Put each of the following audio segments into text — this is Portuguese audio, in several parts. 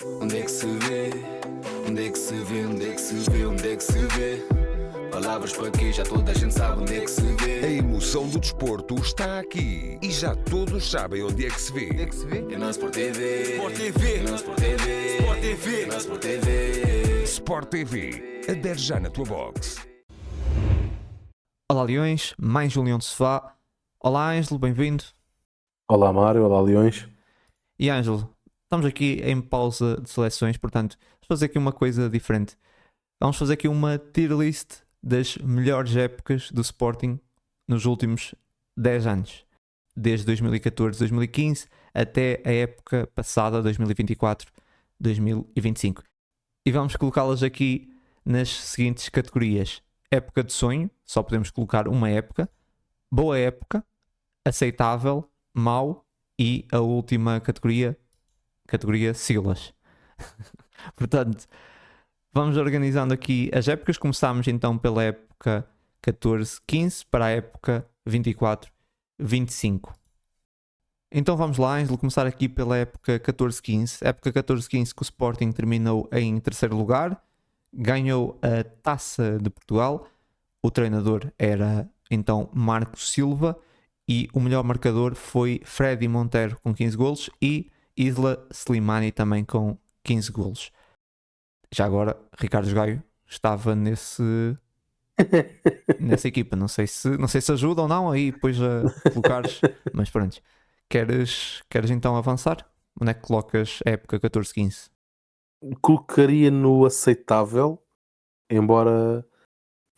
Onde é que se vê? Onde é que se vê? Onde é que se vê? Onde é que se vê? Palavras para quê? Já toda a gente sabe onde é que se vê. A emoção do desporto está aqui e já todos sabem onde é que se vê. Onde é que se vê? É na Sport TV. Sport TV. É na Sport TV. Sport TV. É na Sport TV. Sport TV. Adere já na tua box. Olá Leões, mais Julião de Sofá. Olá Ângelo, bem-vindo. Olá Mário, olá Leões. E Ângelo, estamos aqui em pausa de seleções, portanto, vamos fazer aqui uma coisa diferente. Vamos fazer aqui uma tier list das melhores épocas do Sporting nos últimos 10 anos. Desde 2014, 2015 até a época passada, 2024-2025. E vamos colocá-las aqui nas seguintes categorias. Época de sonho, só podemos colocar uma época. Boa época, aceitável, mau e a última categoria siglas. Portanto, vamos organizando aqui as épocas. Começámos então pela época 14-15 para a época 24-25. Então vamos lá, Ângelo, começar aqui pela época 14-15. Época 14-15 que o Sporting terminou em terceiro lugar, ganhou a Taça de Portugal. O treinador era então Marco Silva e o melhor marcador foi Freddy Monteiro com 15 golos e Isla Slimani também com 15 golos. Já agora, Ricardo Gaio estava nessa equipa. Não sei se ajuda ou não aí depois a colocares, mas pronto. Queres então avançar? Onde é que colocas a época 14-15? Colocaria no aceitável, embora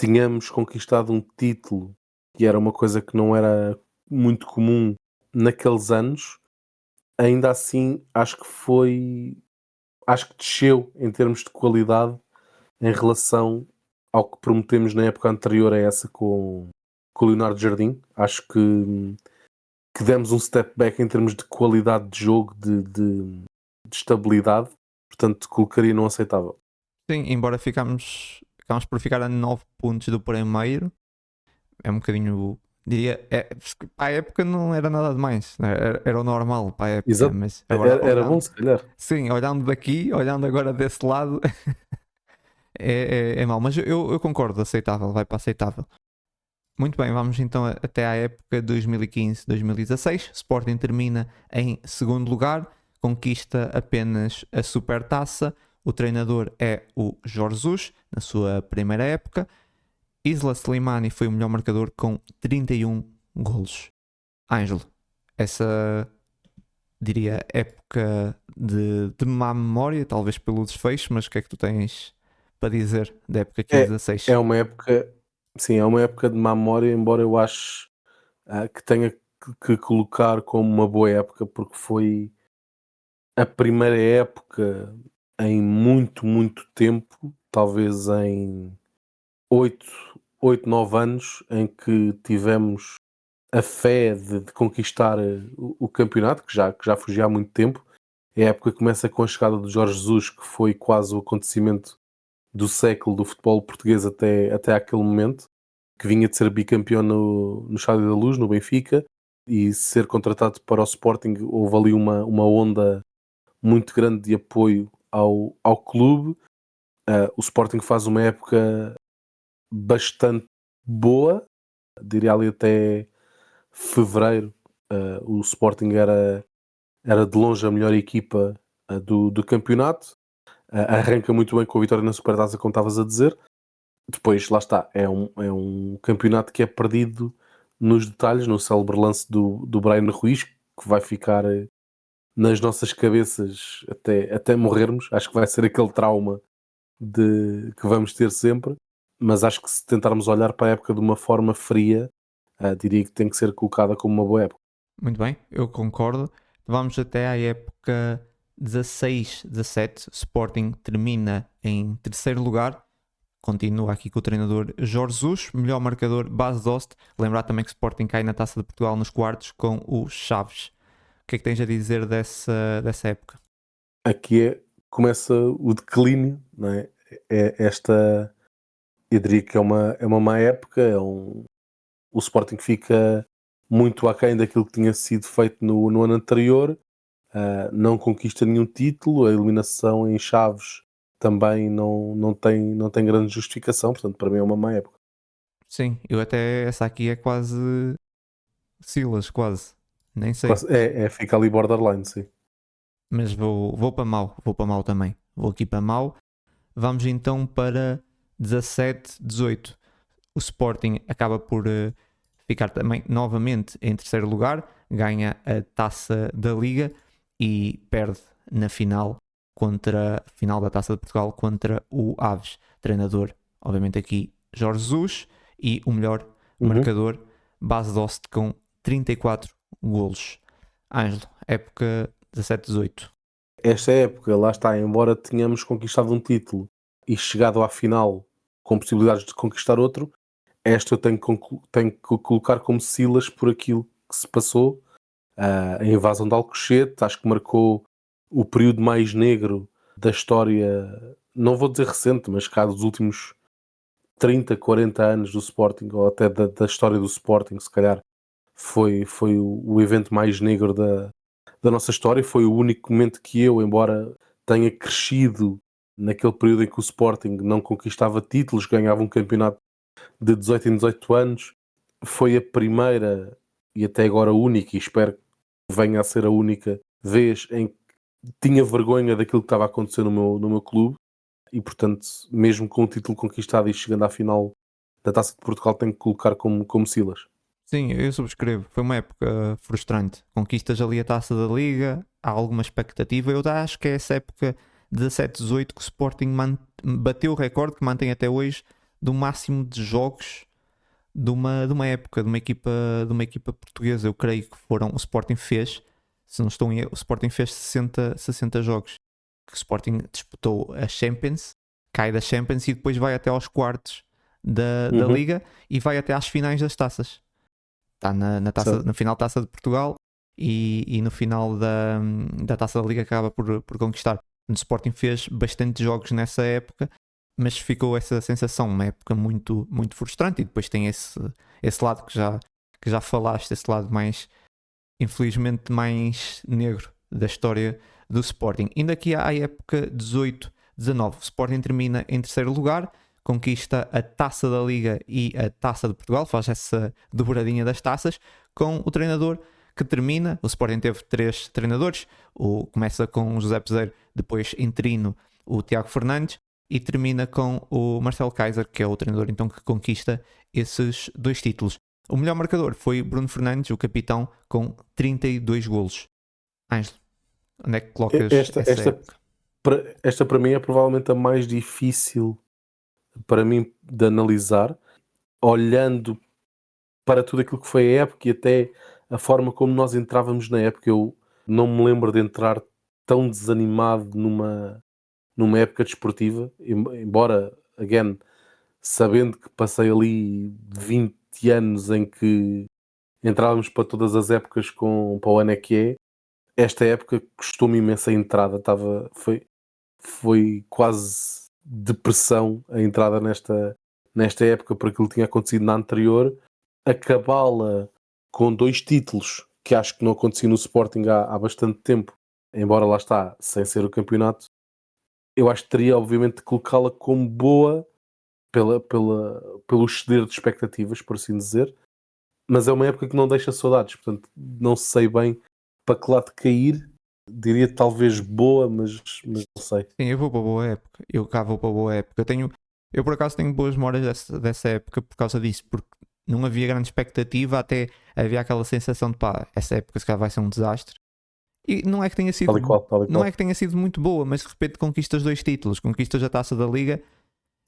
tínhamos conquistado um título que era uma coisa que não era muito comum naqueles anos, ainda assim acho que desceu em termos de qualidade em relação ao que prometemos na época anterior a essa com o Leonardo Jardim. Acho que demos um step back em termos de qualidade de jogo, de estabilidade, portanto colocaria no aceitável. Sim, embora ficámos por ficar a 9 pontos do primeiro, é um bocadinho, diria, para a época não era nada demais, né? Era o normal para a época. Exato. Mas agora, era bom se calhar. Sim, olhando daqui, olhando agora desse lado, é mau, mas eu concordo, aceitável, vai para aceitável. Muito bem, vamos então até à época 2015-2016. Sporting termina em segundo lugar, conquista apenas a Supertaça. O treinador é o Jorge Jesus, na sua primeira época. Isla Slimani foi o melhor marcador com 31 golos. Ângelo, essa, diria, época de má memória, talvez pelo desfecho, mas o que é que tu tens para dizer da época 15-16? É uma época, sim, é uma época de má memória, embora eu acho que tenha que colocar como uma boa época, porque foi a primeira época em muito, muito tempo, talvez em 8, 9 anos, em que tivemos a fé de conquistar o campeonato, que já fugia há muito tempo. A época começa com a chegada do Jorge Jesus, que foi quase o acontecimento do século do futebol português até aquele momento, que vinha de ser bicampeão no Estádio da Luz, no Benfica, e ser contratado para o Sporting. Houve ali uma onda muito grande de apoio ao clube. O Sporting faz uma época bastante boa, diria ali até fevereiro. O Sporting era de longe a melhor equipa do campeonato. Arranca muito bem com a vitória na Supertaça, como estavas a dizer. Depois, lá está, é um campeonato que é perdido nos detalhes, no célebre lance do Bryan Ruiz, que vai ficar nas nossas cabeças até morrermos. Acho que vai ser aquele trauma que vamos ter sempre, mas acho que se tentarmos olhar para a época de uma forma fria, diria que tem que ser colocada como uma boa época. Muito bem, eu concordo. Vamos até à época 16-17. Sporting termina em terceiro lugar. Continua aqui com o treinador Jorge Jesus, melhor marcador Bas Dost. Lembrar também que Sporting cai na Taça de Portugal nos quartos com o Chaves. O que é que tens a dizer dessa época? Aqui começa o declínio, não é? Eu diria que é uma má época. O Sporting fica muito aquém daquilo que tinha sido feito no ano anterior. não conquista nenhum título, a eliminação em chaves também não tem grande justificação, portanto para mim é uma má época. Sim, eu até essa aqui é quase Silas, quase. Nem sei. Fica ali borderline, sim. Mas vou para mau também. Vou aqui para mau. Vamos então para 17-18. O Sporting acaba por ficar também novamente em terceiro lugar, ganha a Taça da Liga e perde na final da Taça de Portugal contra o Aves. Treinador, obviamente aqui, Jorge Jesus, e o melhor marcador, Bas Dost, com 34 golos. Ângelo, época 17-18. Esta época, lá está, embora tenhamos conquistado um título e chegado à final com possibilidades de conquistar outro, esta eu tenho que colocar como Silas por aquilo que se passou. A invasão de Alcochete, acho que marcou o período mais negro da história, não vou dizer recente, mas cá dos últimos 30, 40 anos do Sporting, ou até da história do Sporting, se calhar foi o evento mais negro da nossa história. Foi o único momento que eu, embora tenha crescido naquele período em que o Sporting não conquistava títulos, ganhava um campeonato de 18 em 18 anos, foi a primeira e até agora a única, e espero que venha a ser a única vez em que tinha vergonha daquilo que estava a acontecer no meu clube, e portanto, mesmo com o título conquistado e chegando à final da Taça de Portugal, tenho que colocar como Silas. Sim, eu subscrevo. Foi uma época frustrante. Conquistas ali a Taça da Liga, há alguma expectativa. Eu acho que é essa época 17-18 que o Sporting bateu o recorde que mantém até hoje do máximo de jogos de uma época, de uma equipa portuguesa. Eu creio que o Sporting fez, se não estou em erro, o Sporting fez 60 jogos. Que o Sporting disputou a Champions, cai da Champions e depois vai até aos quartos da Liga e vai até às finais das taças. Está na final da Taça de Portugal e no final da Taça da Liga acaba por conquistar. O Sporting fez bastante jogos nessa época, mas ficou essa sensação, uma época muito, muito frustrante. E depois tem esse lado que já falaste, esse lado mais, infelizmente, mais negro da história do Sporting. Ainda aqui há a época 18-19. O Sporting termina em terceiro lugar, conquista a Taça da Liga e a Taça de Portugal, faz essa dobradinha das taças, com o treinador que termina. O Sporting teve 3 treinadores, começa com o José Peseiro, depois interino o Tiago Fernandes, e termina com o Marcelo Kaiser, que é o treinador então que conquista esses 2 títulos. O melhor marcador foi Bruno Fernandes, o capitão, com 32 golos. Ângelo, onde é que colocas essa época? Esta para mim é provavelmente a mais difícil para mim de analisar, olhando para tudo aquilo que foi a época e até a forma como nós entrávamos na época. Eu não me lembro de entrar tão desanimado numa época desportiva, embora, again, sabendo que passei ali 20 anos em que entrávamos para todas as épocas para o ano é que é. Esta época custou-me imensa a entrada, foi quase depressão a entrada nesta época por aquilo que tinha acontecido na anterior. Acabá-la com 2 títulos que acho que não acontecia no Sporting há bastante tempo, embora lá está, sem ser o campeonato, eu acho que teria obviamente de colocá-la como boa pelo exceder de expectativas, por assim dizer, mas é uma época que não deixa saudades, portanto não sei bem para que lado cair. Diria talvez boa, mas não sei. Sim, eu vou para a boa época. Eu cá vou para a boa época. Eu por acaso tenho boas memórias dessa época por causa disso, porque não havia grande expectativa, até havia aquela sensação de essa época se calhar vai ser um desastre. E não é que tenha sido, tal e qual. Não é que tenha sido muito boa, mas de repente conquistas 2 títulos, conquistas a Taça da Liga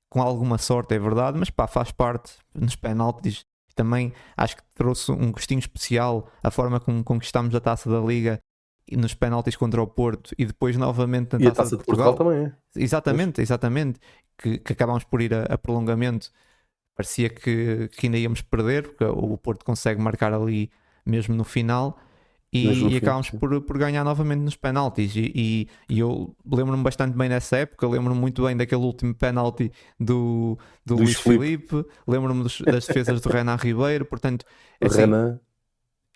com alguma sorte, é verdade, mas faz parte nos penaltis. Também acho que trouxe um gostinho especial a forma como conquistámos a Taça da Liga e nos penaltis contra o Porto e depois novamente na Taça de Portugal também é. Exatamente, que acabámos por ir a prolongamento. Parecia que ainda íamos perder, porque o Porto consegue marcar ali mesmo no final e acabámos por ganhar novamente nos penaltis. E eu lembro-me bastante bem dessa época, lembro-me muito bem daquele último penalti do Luís Filipe, lembro-me das defesas do Renan Ribeiro. Portanto, assim,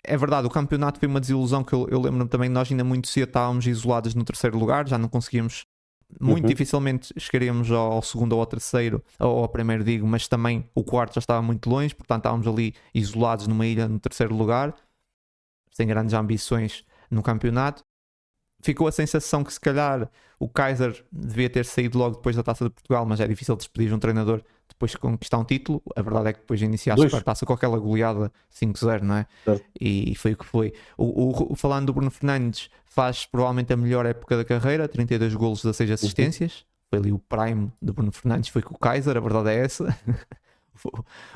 é verdade, o campeonato foi uma desilusão que eu lembro-me também, nós ainda muito cedo estávamos isolados no terceiro lugar, já não conseguíamos, muito dificilmente chegaríamos ao segundo ou ao terceiro, ou ao primeiro digo, mas também o quarto já estava muito longe, portanto estávamos ali isolados numa ilha no terceiro lugar, sem grandes ambições no campeonato. Ficou a sensação que se calhar o Kaiser devia ter saído logo depois da Taça de Portugal, mas é difícil despedir um treinador depois de conquistar um título. A verdade é que depois de iniciar a Supertaça com aquela goleada 5-0, não é? Certo. E foi o que foi. Falando do Bruno Fernandes, faz provavelmente a melhor época da carreira, 32 golos, 16 assistências. Foi ali o prime do Bruno Fernandes, foi com o Kaiser, a verdade é essa.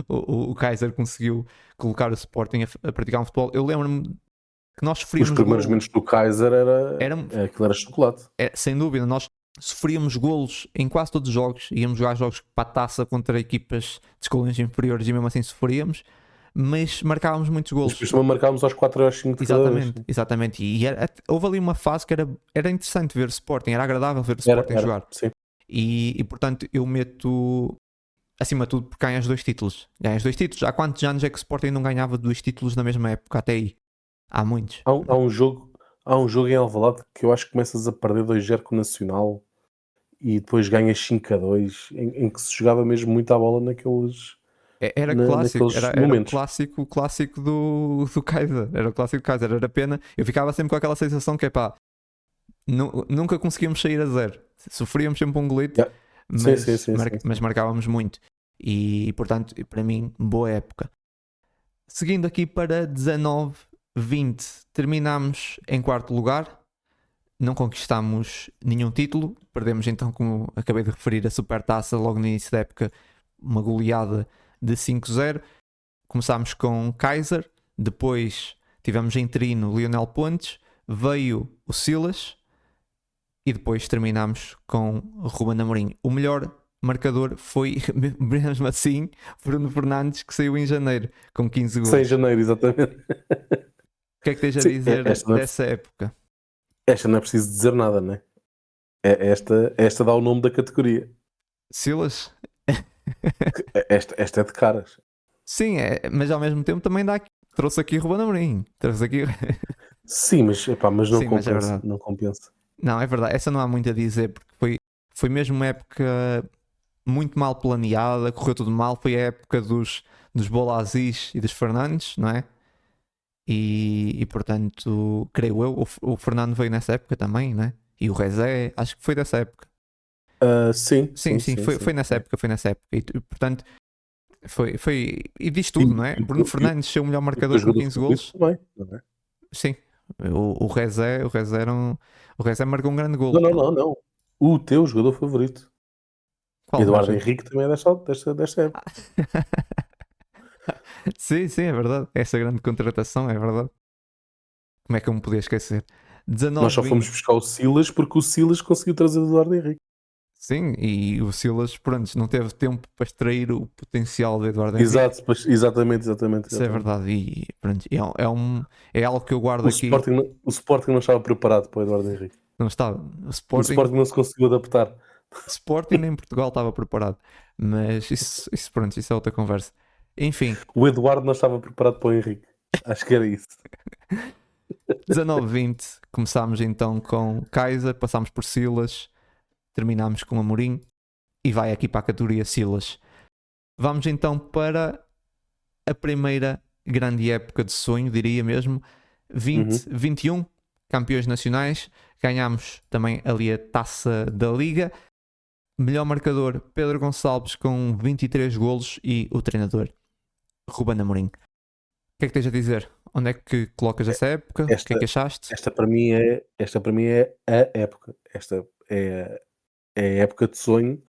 O Kaiser conseguiu colocar o Sporting a praticar um futebol. Eu lembro-me que nós sofríamos Os primeiros minutos do Kaiser aquilo era chocolate. Sem dúvida, nós sofríamos golos em quase todos os jogos, íamos jogar jogos para a taça contra equipas de escalões inferiores e mesmo assim sofríamos, mas marcávamos muitos golos. Depois também marcávamos aos 4 ou aos 5 de cada vez. Exatamente. E houve ali uma fase que era interessante ver o Sporting, era agradável ver o Sporting jogar. Sim. E portanto eu meto acima de tudo porque ganhas 2 títulos. Ganhas 2 títulos. Há quantos anos é que o Sporting não ganhava 2 títulos na mesma época até aí? Há muitos. Há um jogo em Alvalade que eu acho que começas a perder 2-0 com o Nacional e depois ganhas 5-2, em que se jogava mesmo muito a bola naqueles Era clássico, era momentos. o clássico do Kaiser. Era o clássico do Kaiser, era pena. Eu ficava sempre com aquela sensação que nunca conseguíamos sair a 0. Sofríamos sempre um golito, mas marcávamos muito. E portanto, para mim, boa época. Seguindo aqui para 19-20, terminámos em quarto lugar, não conquistámos nenhum título, perdemos então, como acabei de referir, a Supertaça logo no início da época, uma goleada de 5-0. Começámos com Kaiser, depois tivemos em interino Lionel Pontes, veio o Silas e depois terminámos com Ruben Amorim. O melhor marcador foi, mesmo assim, Bruno Fernandes, que saiu em janeiro com 15 gols. Em janeiro, exatamente. O que é que tens a dizer dessa época? Esta não é preciso dizer nada, não é? Esta dá o nome da categoria. Silas? Esta é de caras. Sim, mas ao mesmo tempo também dá aqui. Trouxe aqui Ruben Amorim. Sim, mas não Sim, compensa. mas é não compensa. Não, é verdade. Essa não há muito a dizer, porque foi mesmo uma época muito mal planeada, correu tudo mal. Foi a época dos Bolazis e dos Fernandes, não é? E portanto, creio eu, o Fernando veio nessa época também, não é? E o Rezé, acho que foi dessa época. Sim, foi nessa época. E portanto, foi e diz tudo, não é? Bruno Fernandes ser o melhor marcador com 15 golos. Também. Sim, o Rezé marcou um grande gol. Não. O teu jogador favorito. Qual Eduardo Henrique também é desta época. Sim, é verdade. Essa grande contratação, é verdade. Como é que eu me podia esquecer? 19, Nós só fomos buscar o Silas porque o Silas conseguiu trazer o Eduardo Henrique. Sim, e o Silas, pronto, não teve tempo para extrair o potencial de Eduardo Henrique. Exatamente. Isso é verdade. E pronto, é algo que eu guardo aqui. O Sporting não estava preparado para o Eduardo Henrique. Não estava. O Sporting não se conseguiu adaptar. Sporting nem Portugal estava preparado. Mas isso é outra conversa. Enfim. O Eduardo não estava preparado para o Henrique. Acho que era isso. 19-20, começámos então com Kaiser, passámos por Silas, terminámos com Amorim e vai aqui para a categoria Silas. Vamos então para a primeira grande época de sonho, diria mesmo, 20-21, campeões nacionais, ganhámos também ali a Taça da Liga. Melhor marcador, Pedro Gonçalves com 23 golos e o treinador, Ruben Amorim. O que é que tens a dizer? Onde é que colocas essa época? O que é que achaste? Esta para mim é a época. Esta é a época de sonho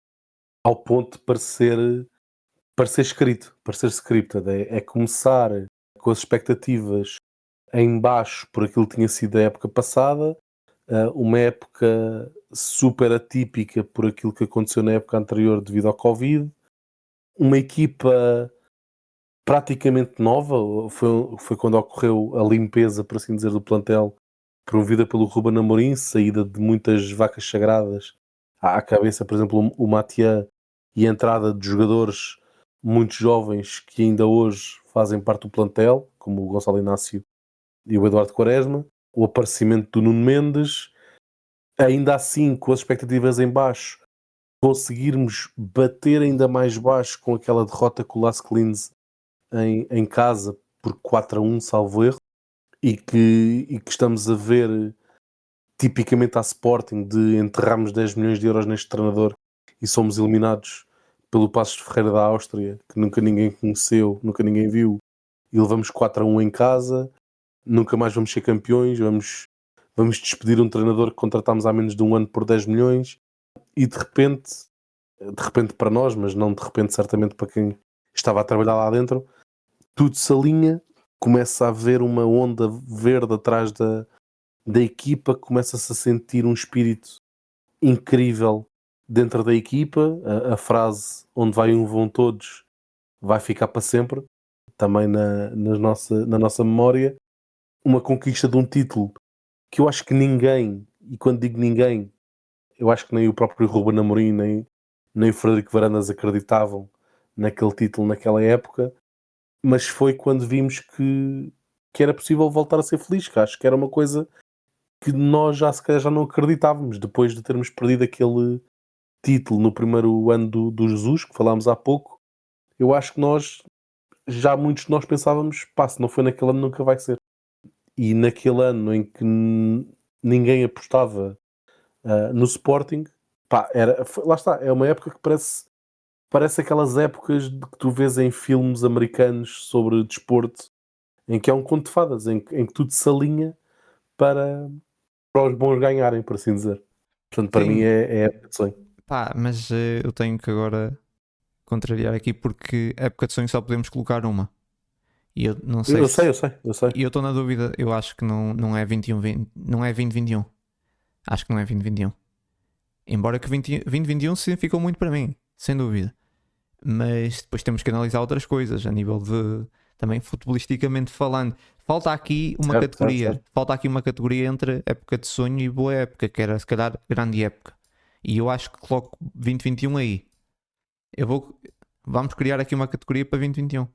ao ponto de parecer escrito, parecer scripted. É começar com as expectativas em baixo por aquilo que tinha sido a época passada, uma época super atípica por aquilo que aconteceu na época anterior devido ao Covid, uma equipa praticamente nova, foi quando ocorreu a limpeza, por assim dizer, do plantel, promovida pelo Ruben Amorim, saída de muitas vacas sagradas à cabeça, por exemplo, o Matia, e a entrada de jogadores muito jovens que ainda hoje fazem parte do plantel, como o Gonçalo Inácio e o Eduardo Quaresma, o aparecimento do Nuno Mendes, ainda assim com as expectativas em baixo, conseguirmos bater ainda mais baixo com aquela derrota com o Las Clins em casa por 4-1, salvo erro, e que estamos a ver tipicamente à Sporting de enterrarmos 10 milhões de euros neste treinador e somos eliminados pelo Passos de Ferreira da Áustria, que nunca ninguém conheceu, nunca ninguém viu, e levamos 4-1 em casa, nunca mais vamos ser campeões, vamos despedir um treinador que contratámos há menos de um ano por 10 milhões, e de repente para nós, mas não de repente certamente para quem estava a trabalhar lá dentro, tudo se alinha, começa a haver uma onda verde atrás da equipa, começa-se a sentir um espírito incrível dentro da equipa, a frase onde vai um vão todos vai ficar para sempre, também na nossa memória, uma conquista de um título que eu acho que ninguém, e quando digo ninguém, eu acho que nem o próprio Ruben Amorim, nem o Frederico Varandas acreditavam naquele título naquela época, mas foi quando vimos que era possível voltar a ser feliz, que acho que era uma coisa que nós já se calhar já não acreditávamos, depois de termos perdido aquele título no primeiro ano do Jesus, que falámos há pouco. Eu acho que muitos de nós pensávamos, se não foi naquele ano nunca vai ser. E naquele ano em que ninguém apostava no Sporting, lá está, é uma época que parece aquelas épocas que tu vês em filmes americanos sobre desporto, em que é um conto de fadas, em que tudo se alinha para os bons ganharem, por assim dizer. Portanto, para mim é época de sonho. Mas eu tenho que agora contrariar aqui, porque época de sonho só podemos colocar uma. E eu não sei Eu sei. E eu estou na dúvida, eu acho que não é 21-20, não é 2021. Acho que não é 2021. Embora que 2021 significou muito para mim, sem dúvida. Mas depois temos que analisar outras coisas, a nível de, também futebolisticamente falando. Falta aqui uma categoria. Certo. Falta aqui uma categoria entre época de sonho e boa época, que era se calhar grande época. E eu acho que coloco 2021 aí. Vamos criar aqui uma categoria para 2021.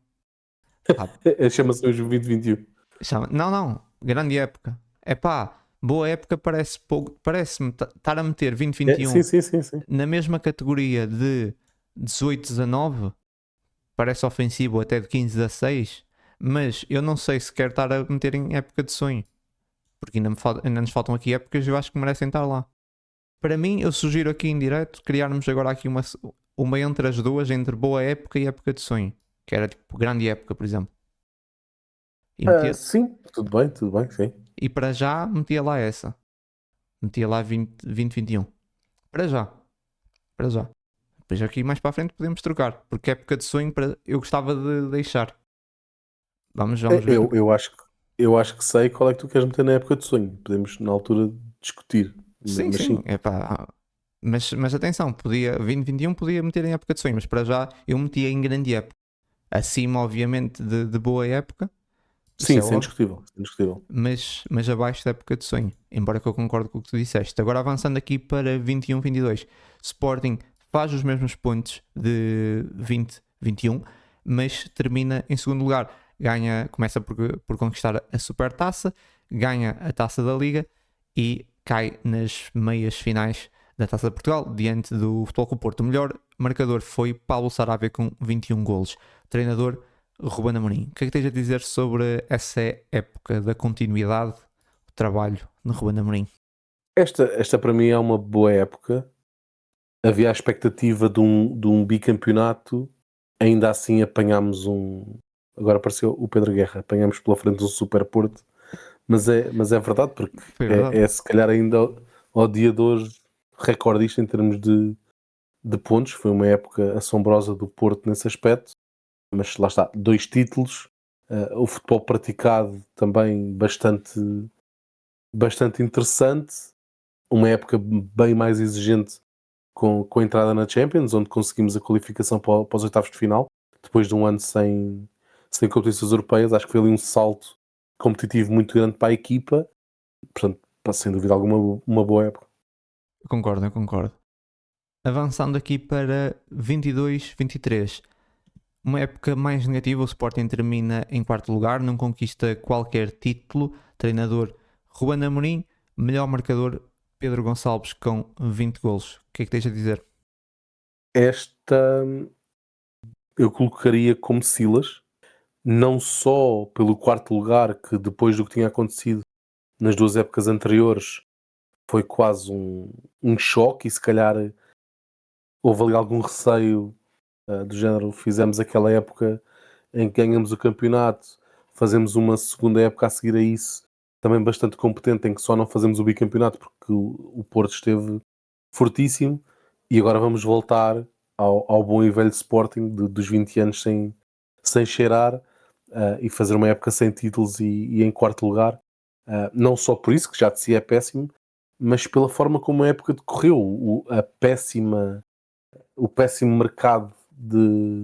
Chama-se hoje 2021. Não, grande época. Boa época parece-me estar a meter 2021 Sim. na mesma categoria de 18-19, parece ofensivo até de 15-16, mas eu não sei se quero estar a meter em época de sonho, porque ainda nos faltam aqui épocas e eu acho que merecem estar lá. Para mim, eu sugiro aqui em direto criarmos agora aqui uma entre as duas, entre boa época e época de sonho, que era tipo grande época, por exemplo. Sim, tudo bem, sim. E para já metia lá essa. Metia lá 2021. Para já. Depois aqui mais para a frente podemos trocar, porque época de sonho eu gostava de deixar. Vamos ver. Eu acho que sei qual é que tu queres meter na época de sonho. Podemos na altura discutir. Sim. Mas sim. Mas atenção, 2021 podia meter em época de sonho, mas para já eu metia em grande época. Acima, obviamente, de boa época. Sim, Isso é indiscutível. mas abaixo da época de sonho, embora que eu concordo com o que tu disseste. Agora avançando aqui para 21-22, Sporting faz os mesmos pontos de 20-21, mas termina em segundo lugar. Começa por conquistar a Supertaça, ganha a Taça da Liga e cai nas meias finais da Taça de Portugal, diante do Futebol Clube do Porto. O melhor marcador foi Paulo Sarabia com 21 golos. Treinador Ruben Amorim. O que é que tens a dizer sobre essa época da continuidade do trabalho de Ruben Amorim? Esta para mim é uma boa época. Havia a expectativa de um bicampeonato. Ainda assim apanhámos agora apareceu o Pedro Guerra. Apanhámos pela frente um Super Porto. Mas é verdade, porque é se calhar ainda ao dia de hoje recordista em termos de pontos. Foi uma época assombrosa do Porto nesse aspecto. Mas lá está, 2 títulos, o futebol praticado também bastante interessante, uma época bem mais exigente com a entrada na Champions, onde conseguimos a qualificação para os oitavos de final, depois de um ano sem competições europeias. Acho que foi ali um salto competitivo muito grande para a equipa, portanto, sem dúvida alguma, uma boa época. Eu concordo. Avançando aqui para 22-23, Uma época mais negativa, o Sporting termina em quarto lugar, não conquista qualquer título. Treinador Ruben Amorim, melhor marcador Pedro Gonçalves com 20 golos. O que é que tens a dizer? Esta eu colocaria como Silas, não só pelo quarto lugar, que depois do que tinha acontecido nas 2 épocas anteriores foi quase um choque, e se calhar houve ali algum receio do género. Fizemos aquela época em que ganhamos o campeonato, fazemos uma segunda época a seguir a isso, também bastante competente, em que só não fazemos o bicampeonato porque o Porto esteve fortíssimo, e agora vamos voltar ao bom e velho Sporting dos 20 anos sem cheirar, e fazer uma época sem títulos e em quarto lugar. Não só por isso, que já de si é péssimo, mas pela forma como a época decorreu, o péssimo mercado de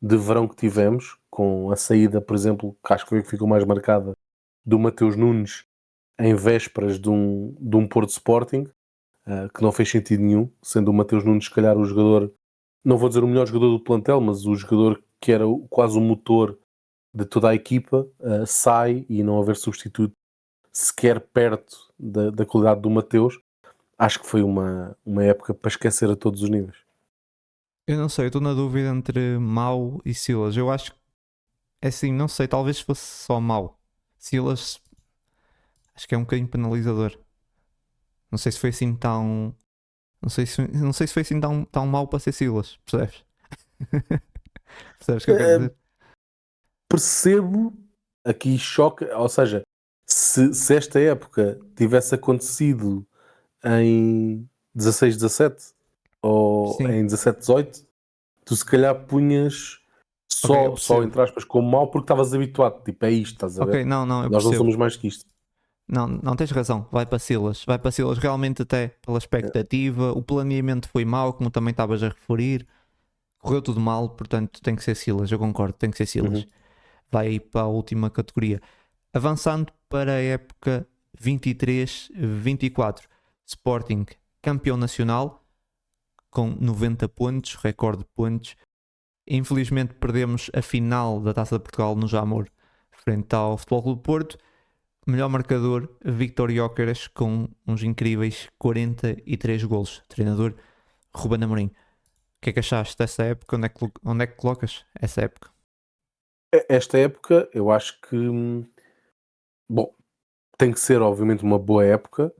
verão que tivemos, com a saída, por exemplo, que acho que foi a que ficou mais marcada, do Mateus Nunes em vésperas de um Porto Sporting, que não fez sentido nenhum, sendo o Mateus Nunes, se calhar, o jogador, não vou dizer o melhor jogador do plantel, mas o jogador que era quase o motor de toda a equipa, sai, e não haver substituto sequer perto da qualidade do Mateus. Acho que foi uma época para esquecer a todos os níveis. Eu não sei, eu estou na dúvida entre Mau e Silas. Eu acho que, é assim, não sei, talvez fosse só Mau. Silas, acho que é um bocadinho penalizador. Não sei se foi assim tão. Não sei se foi assim tão mau para ser Silas, percebes? Percebes o que eu quero dizer? Percebo, aqui choca, ou seja, se esta época tivesse acontecido em 16-17 ou Sim, em 17-18, tu se calhar punhas ok, eu só percebo. entre aspas como mau, porque estavas habituado, tipo, é isto, estás a ver? Ok, não, eu Nós não percebo. somos mais que isto. Não tens razão. Vai para Silas. Vai para Silas realmente até pela expectativa. O planeamento foi mau, como também estavas a referir. Correu tudo mal, portanto tem que ser Silas. Eu concordo, tem que ser Silas. Uhum. Vai aí para a última categoria. Avançando para a época 23-24. Sporting campeão nacional com 90 pontos, recorde de pontos. Infelizmente perdemos a final da Taça de Portugal no Jamor frente ao Futebol Clube do Porto. Melhor marcador, Víctor Gyökeres com uns incríveis 43 golos. Treinador Ruben Amorim. O que é que achaste dessa época? Onde é que colocas essa época? Esta época, eu acho que, bom, tem que ser obviamente uma boa época,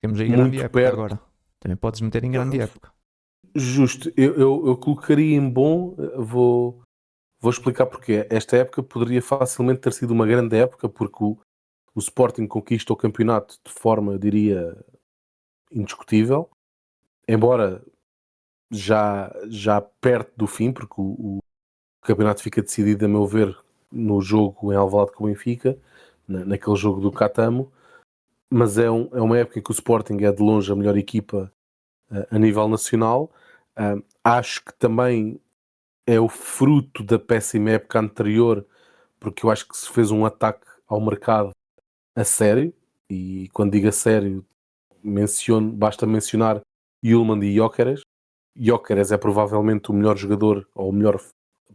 Temos aí grande muito época perto. agora. Também podes meter em grande época. Justo, eu colocaria em bom, vou explicar porque. Esta época poderia facilmente ter sido uma grande época, porque o Sporting conquista o campeonato de forma, eu diria, indiscutível, embora já perto do fim, porque o campeonato fica decidido, a meu ver, no jogo em Alvalade com o Benfica, naquele jogo do Catamo, mas é uma época em que o Sporting é de longe a melhor equipa a nível nacional. Acho que também é o fruto da péssima época anterior, porque eu acho que se fez um ataque ao mercado a sério, e quando digo a sério, basta mencionar Yulman e Gyökeres. Gyökeres é provavelmente o melhor jogador, ou o melhor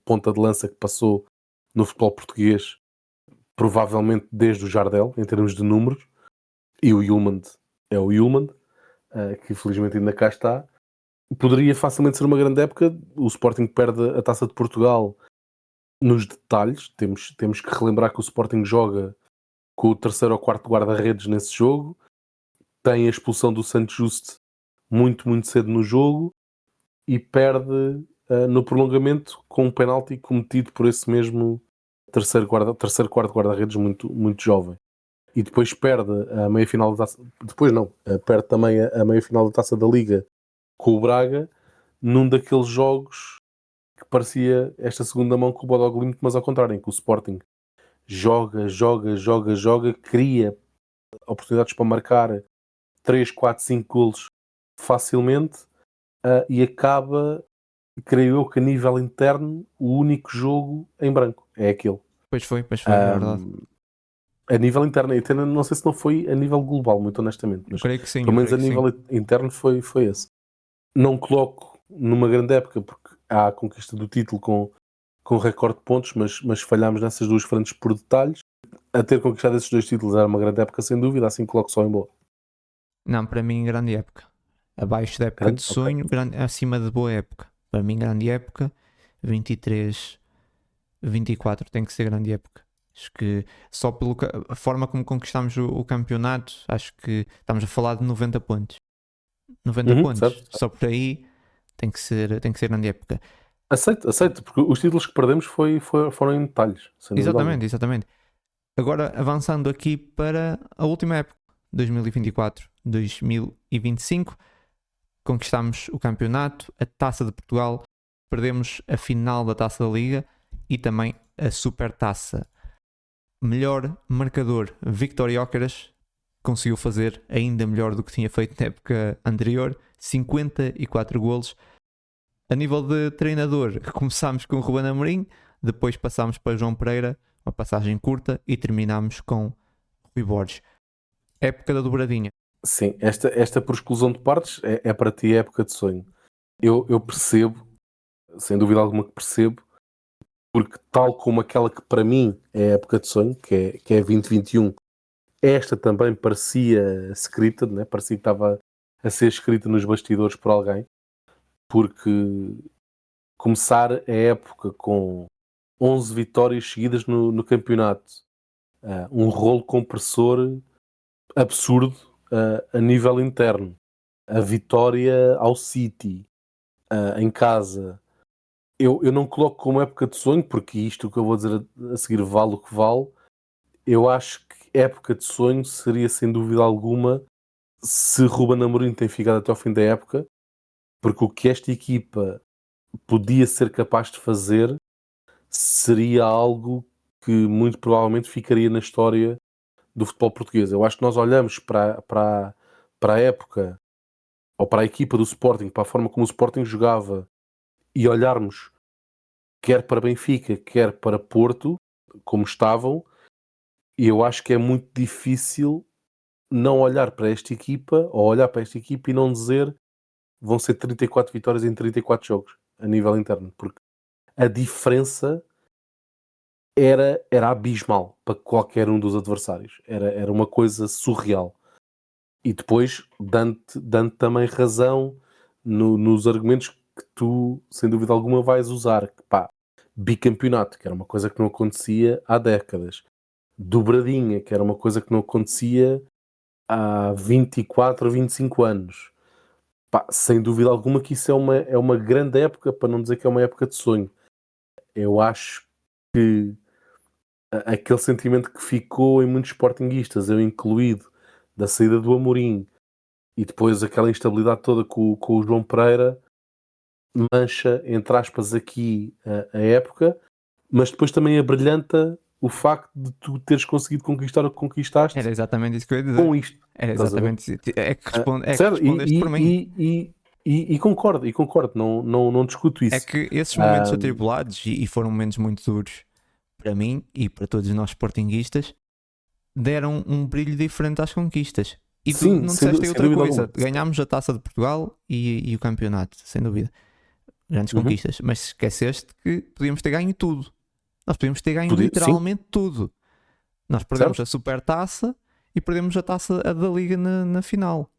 ponta de lança que passou no futebol português, provavelmente desde o Jardel, em termos de números, e o Yulman é o Yulman, que infelizmente ainda cá está. Poderia facilmente ser uma grande época. O Sporting perde a Taça de Portugal nos detalhes. Temos que relembrar que o Sporting joga com o terceiro ou quarto guarda-redes nesse jogo. Tem a expulsão do Santos Juste muito, muito cedo no jogo e perde no prolongamento com um penalti cometido por esse mesmo terceiro, quarto guarda-redes muito, muito jovem. E depois perde a meia-final da Taça... Depois não. Perde também a meia-final da Taça da Liga com o Braga, num daqueles jogos que parecia esta segunda mão com o Bodog Glimt, mas ao contrário, em que o Sporting joga, cria oportunidades para marcar 3, 4, 5 golos facilmente, e acaba, creio eu, que a nível interno o único jogo em branco é aquele. Pois foi, é verdade. A nível interno, não sei se não foi a nível global, muito honestamente, mas Eu creio que sim. pelo menos a nível interno foi esse. Não coloco numa grande época, porque há a conquista do título com com recorde de pontos, mas falhámos nessas duas frentes por detalhes. A ter conquistado esses 2 títulos era uma grande época, sem dúvida, assim coloco só em boa. Não, para mim, grande época. Abaixo da época Grande? de sonho, acima de boa época. Para mim, grande época. 23, 24 tem que ser grande época. Acho que só pela forma como conquistámos o campeonato, acho que estamos a falar de 90 pontos. 90 pontos. Certo. Só por aí tem que ser grande época. Aceito, porque os títulos que perdemos foram em detalhes. Sem dúvida alguma. Exatamente. Agora, avançando aqui para a última época, 2024-2025, conquistámos o campeonato, a Taça de Portugal, perdemos a final da Taça da Liga e também a Supertaça. Melhor marcador, Victor Gyökeres, conseguiu fazer ainda melhor do que tinha feito na época anterior, 54 golos. A nível de treinador, começámos com o Ruben Amorim, depois passámos para João Pereira, uma passagem curta, e terminámos com Rui Borges. Época da dobradinha. Sim, esta por exclusão de partes é para ti a época de sonho. Eu percebo, sem dúvida alguma que percebo, porque tal como aquela que para mim é a época de sonho, que é 2021, esta também parecia scripted, né? Parecia que estava a ser escrita nos bastidores por alguém, porque começar a época com 11 vitórias seguidas no campeonato, um rolo compressor absurdo a nível interno, a vitória ao City em casa, eu não coloco como época de sonho, porque isto que eu vou dizer a seguir vale o que vale. Eu acho que época de sonho seria sem dúvida alguma se Ruben Amorim tem ficado até ao fim da época, porque o que esta equipa podia ser capaz de fazer seria algo que muito provavelmente ficaria na história do futebol português. Eu acho que nós olhamos para a época ou para a equipa do Sporting, para a forma como o Sporting jogava, e olharmos quer para Benfica, quer para Porto, como estavam, e eu acho que é muito difícil não olhar para esta equipa, ou olhar para esta equipa e não dizer vão ser 34 vitórias em 34 jogos, a nível interno, porque a diferença era abismal para qualquer um dos adversários. Era uma coisa surreal. E depois, dando também razão nos argumentos que tu, sem dúvida alguma, vais usar. Pá, bicampeonato, que era uma coisa que não acontecia há décadas. Dobradinha, que era uma coisa que não acontecia há 24, 25 anos. Pá, sem dúvida alguma que isso é uma grande época, para não dizer que é uma época de sonho. Eu acho que aquele sentimento que ficou em muitos sportinguistas, eu incluído, da saída do Amorim, e depois aquela instabilidade toda com o João Pereira, mancha, entre aspas, aqui a época, mas depois também abrilhanta o facto de tu teres conseguido conquistar o que conquistaste. Era exatamente isso que eu ia dizer. Com isto. Era exatamente isso. É que certo? respondeste por mim. E concordo, não discuto isso. É que esses momentos atribulados, e foram momentos muito duros para mim e para todos nós sportinguistas, deram um brilho diferente às conquistas. E tu não disseste outra coisa. Alguma. Ganhámos a Taça de Portugal e o campeonato, sem dúvida. Grandes conquistas. Mas esqueceste que podíamos ter ganho tudo. Nós podíamos ter ganho literalmente tudo. Nós perdemos a Supertaça e perdemos a Taça da Liga na final.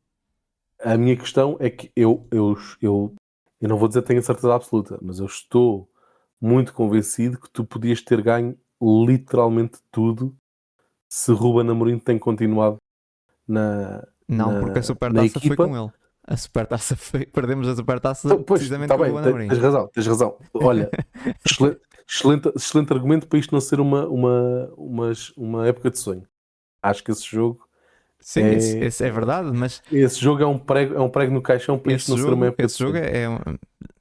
A minha questão é que eu não vou dizer que tenho a certeza absoluta, mas eu estou muito convencido que tu podias ter ganho literalmente tudo se Ruben Amorim tem continuado porque a Supertaça foi com ele. A Supertaça perdemos a Supertaça precisamente com o Ruben Amorim. Tens razão. Olha, excelente argumento para isto não ser uma época de sonho. Acho que esse jogo esse é verdade, mas esse jogo é um prego no caixão para isto não ser uma época de sonho. Esse jogo é uma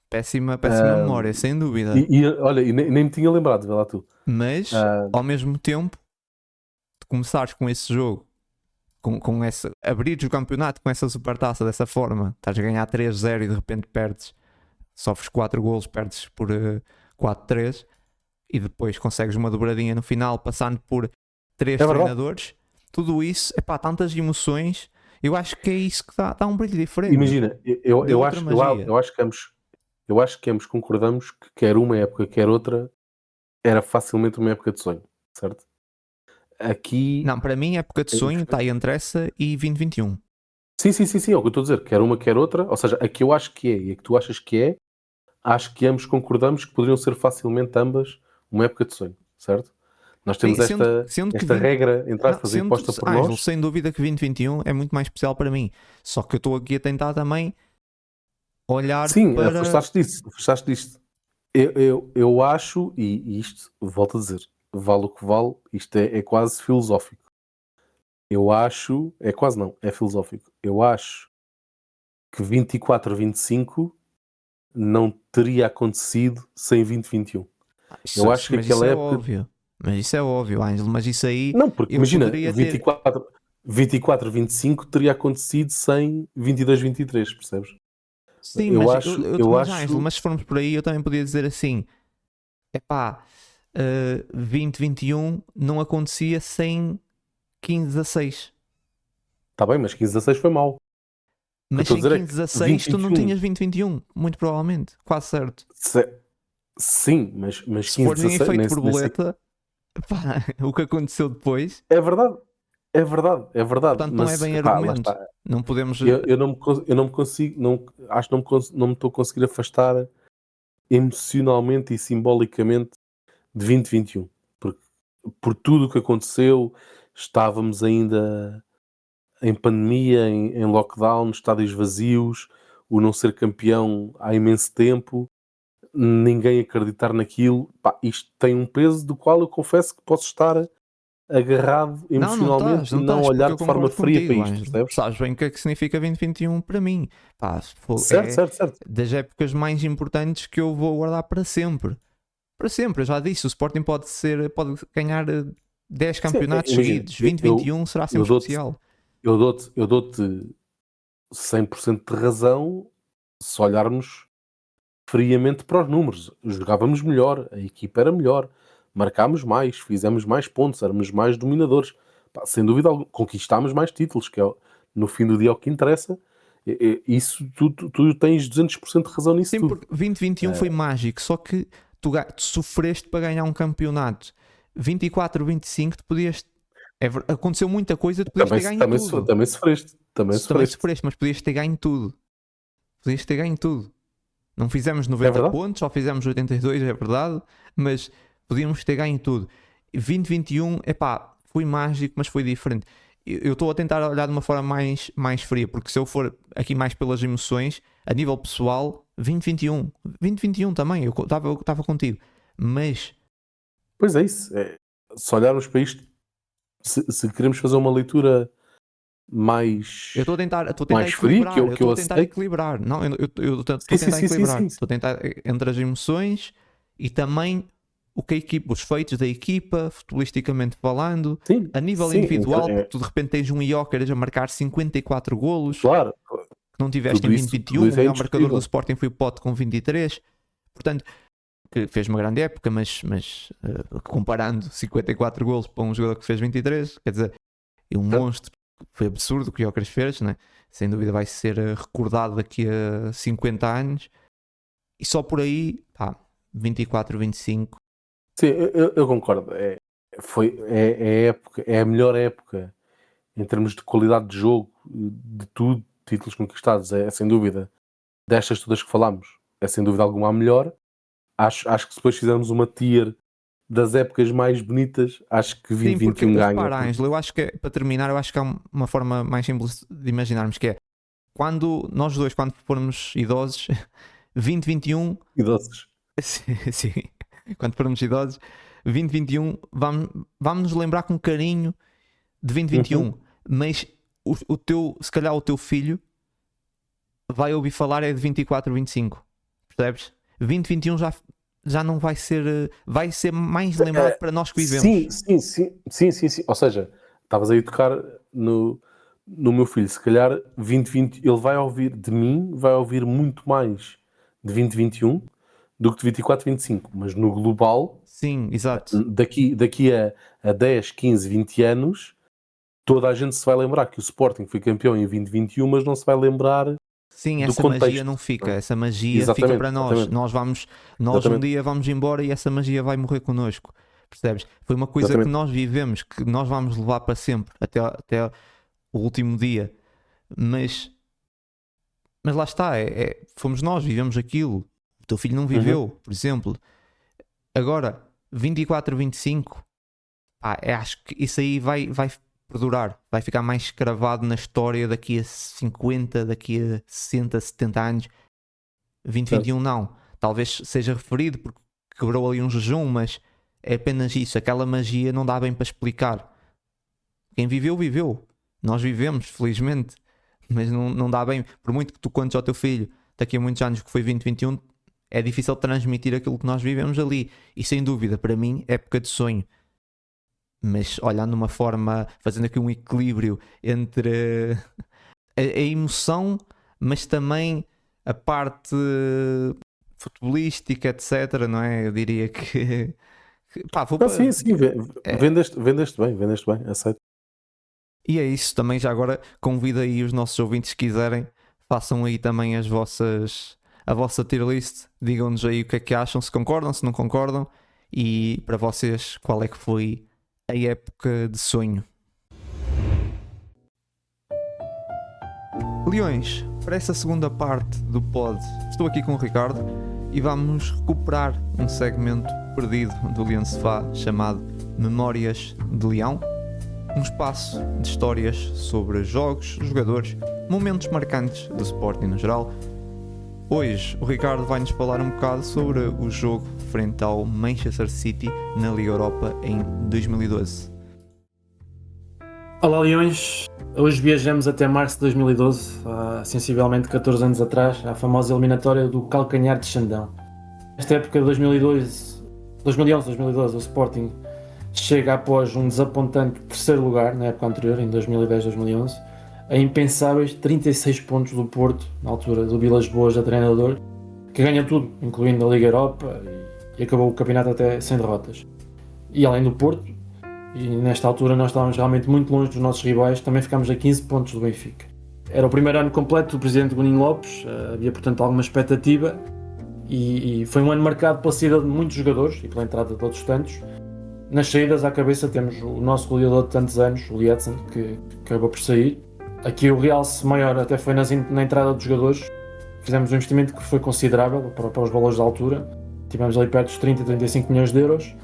péssima memória, sem dúvida. Olha, nem me tinha lembrado, vê lá tu. Mas, ao mesmo tempo, de começares com esse jogo, com essa, abrires o campeonato com essa Supertaça dessa forma, estás a ganhar 3-0 e de repente perdes, sofres 4 golos, perdes por 4-3 e depois consegues uma dobradinha no final, passando por 3 treinadores. Tudo isso, tantas emoções. Eu acho que é isso que dá um brilho diferente. Imagina, eu acho que ambos concordamos que quer uma época, quer outra, era facilmente uma época de sonho, certo? Aqui. Não, para mim, a época de sonho está entre essa e 2021. Sim, é o que eu estou a dizer. Quer uma, quer outra. Ou seja, a que eu acho que é e a que tu achas que é, acho que ambos concordamos que poderiam ser facilmente ambas uma época de sonho, certo? Nós temos Sim, sendo que esta regra, entre aspas, imposta por Ângelo, nós. sem dúvida que 2021 é muito mais especial para mim. Só que eu estou aqui a tentar também olhar Sim, para... afastaste disto. Eu acho, e isto, volto a dizer, vale o que vale, isto é quase filosófico. Eu acho, é quase não, é filosófico. Eu acho que 24, 25 não teria acontecido sem 2021. Eu acho que Mas isso aquela é época. óbvio. Mas isso é óbvio, Ângelo. Mas isso aí Não, porque eu imagina, poderia ter... 24, 25 teria acontecido sem 22, 23, percebes? Sim, Eu mas, acho, Ângelo, mas se formos por aí, eu também podia dizer assim: epá, 2021 não acontecia sem 15, 16. Está bem, mas 15, 16 foi mau. O que eu Mas estou a sem dizer é 15, que 16 tu não 2021, tinhas 2021, muito provavelmente, quase certo. sim, mas Se 15, fores em 16, efeito nem sei. borboleta, pá, o que aconteceu depois, É verdade, é verdade, portanto, não é mas bem pá, lá argumento. está. Não podemos. Eu não me consigo, acho que não me estou a conseguir afastar emocionalmente e simbolicamente de 2021, porque por tudo o que aconteceu, estávamos ainda em pandemia, em lockdown, estádios vazios, o não ser campeão há imenso tempo, ninguém acreditar naquilo. Pá, isto tem um peso do qual eu confesso que posso estar agarrado Não emocionalmente e não não estás, porque olhar eu de forma concordo fria para contigo, isto, Ângelo. percebes? Sabes bem o que é que significa 2021 para mim. Pá, Certo, é certo, certo. das épocas mais importantes que eu vou guardar para sempre. Para sempre, eu já disse, o Sporting pode ganhar 10 Sim, campeonatos imagina, seguidos. 2021 será eu sempre dou-te especial. eu dou-te 100% de razão se olharmos friamente para os números. Jogávamos melhor, a equipa era melhor, marcámos mais, fizemos mais pontos, éramos mais dominadores. Pá, sem dúvida, conquistámos mais títulos, que é, no fim do dia, o que interessa. Isso, tu tens 200% de razão nisso Sim, tudo. porque 2021 foi mágico, só que tu sofreste para ganhar um campeonato. 24, 25, tu podias. Aconteceu muita coisa, tu podias ter ganho tudo. Também sofreste. Também Também sofreste. sofreste, mas podias ter ganho tudo. Podias ter ganho tudo. Não fizemos É 90 verdade? pontos, só fizemos 82, é verdade, mas podíamos ter ganho tudo. 2021, epá, foi mágico, mas foi diferente. Eu estou a tentar olhar de uma forma mais fria, porque se eu for aqui mais pelas emoções, a nível pessoal, 2021 também, eu estava contigo, mas Pois é isso. Se olharmos para isto, se queremos fazer uma leitura mais, eu estou a tentar mais fria, equilibrar, eu que eu estou a tentar aceito. equilibrar, não, eu estou a Sim, sim, tentar sim, sim, equilibrar, sim. estou a tentar entre as emoções e também o que a equipa, os feitos da equipa, futbolisticamente falando, Sim, a nível sim, individual, porque tu de repente tens um Gyökeres a marcar 54 golos, claro. que não tiveste em Tudo 2021, o isso é melhor marcador do indiscutível. Sporting foi o Pote com 23, portanto, que fez uma grande época, mas comparando 54 golos para um jogador que fez 23, quer dizer, é um monstro, foi absurdo o que o Gyökeres fez, né? Sem dúvida vai ser recordado daqui a 50 anos, e só por aí, pá, 24, 25. Sim, eu concordo. É a época, é a melhor época em termos de qualidade de jogo, de tudo, títulos conquistados, é sem dúvida. Destas todas que falámos, é sem dúvida alguma a melhor. Acho que se depois fizermos uma tier das épocas mais bonitas, acho que Sim, porque 2021 ganha. repara, Ângelo, eu acho que para terminar, eu acho que há uma forma mais simples de imaginarmos que é quando nós dois, quando formos idosos, 2021, Idosos. sim, sim, quando formos idosos, 2021, vamos nos lembrar com carinho de 2021, mas o teu, se calhar o teu filho vai ouvir falar é de 24, 25, percebes? 2021 já não vai ser mais lembrado para nós que vivemos. Sim. Ou seja, estavas aí a tocar no meu filho. Se calhar 2020, ele vai ouvir de mim, vai ouvir muito mais de 2021 do que de 24, 25. Mas no global, Sim, exato. daqui a 10, 15, 20 anos, toda a gente se vai lembrar que o Sporting foi campeão em 2021, mas não se vai lembrar Sim, do essa contexto, magia não fica, não é? essa magia Exatamente, fica para nós. exatamente. Nós um Exatamente. dia vamos embora e essa magia vai morrer connosco. Percebes? Foi uma coisa Exatamente. que nós vivemos, que nós vamos levar para sempre, até o último dia. Mas lá está, fomos nós, vivemos aquilo. O teu filho não viveu, por exemplo. Agora, 24, 25, acho que isso aí vai perdurar, vai ficar mais escravado na história daqui a 50, daqui a 60, 70 anos. 2021 não. Talvez seja referido porque quebrou ali um jejum, mas é apenas isso. Aquela magia não dá bem para explicar. Quem viveu, viveu. Nós vivemos, felizmente. Mas não dá bem. Por muito que tu contes ao teu filho daqui a muitos anos que foi 2021, é difícil transmitir aquilo que nós vivemos ali. E sem dúvida, para mim, é época de sonho. Mas olhando de uma forma, fazendo aqui um equilíbrio entre a emoção, mas também a parte futebolística, etc. Não é? Eu diria que vou Não, sim, vendeste bem, aceito. E é isso, também já agora convido aí os nossos ouvintes, se quiserem, façam aí também a vossa tier list, digam-nos aí o que é que acham, se concordam, se não concordam, e para vocês qual é que foi a época de sonho. Leões, para essa segunda parte do pod, estou aqui com o Ricardo e vamos recuperar um segmento perdido do Leão Sofá chamado Memórias de Leão. Um espaço de histórias sobre jogos, jogadores, momentos marcantes do Sporting no geral. Hoje o Ricardo vai-nos falar um bocado sobre o jogo frente ao Manchester City na Liga Europa em 2012. Olá Leões, hoje viajamos até março de 2012, há sensivelmente 14 anos atrás, à famosa eliminatória do Calcanhar de Xandão. Nesta época de 2011-2012, o Sporting chega após um desapontante terceiro lugar na época anterior, em 2010-2011, a impensáveis 36 pontos do Porto, na altura do Vilas Boas da treinador, que ganha tudo, incluindo a Liga Europa, e acabou o campeonato até sem derrotas. E além do Porto, e nesta altura nós estávamos realmente muito longe dos nossos rivais, também ficámos a 15 pontos do Benfica. Era o primeiro ano completo do presidente Godinho Lopes, havia portanto alguma expectativa, e foi um ano marcado pela saída de muitos jogadores e pela entrada de outros tantos. Nas saídas à cabeça temos o nosso goleador de tantos anos, o Lietzen, que acabou por sair. Aqui o realce maior até foi na entrada dos jogadores. Fizemos um investimento que foi considerável para os valores da altura. Tivemos ali perto dos 30 a 35 milhões de euros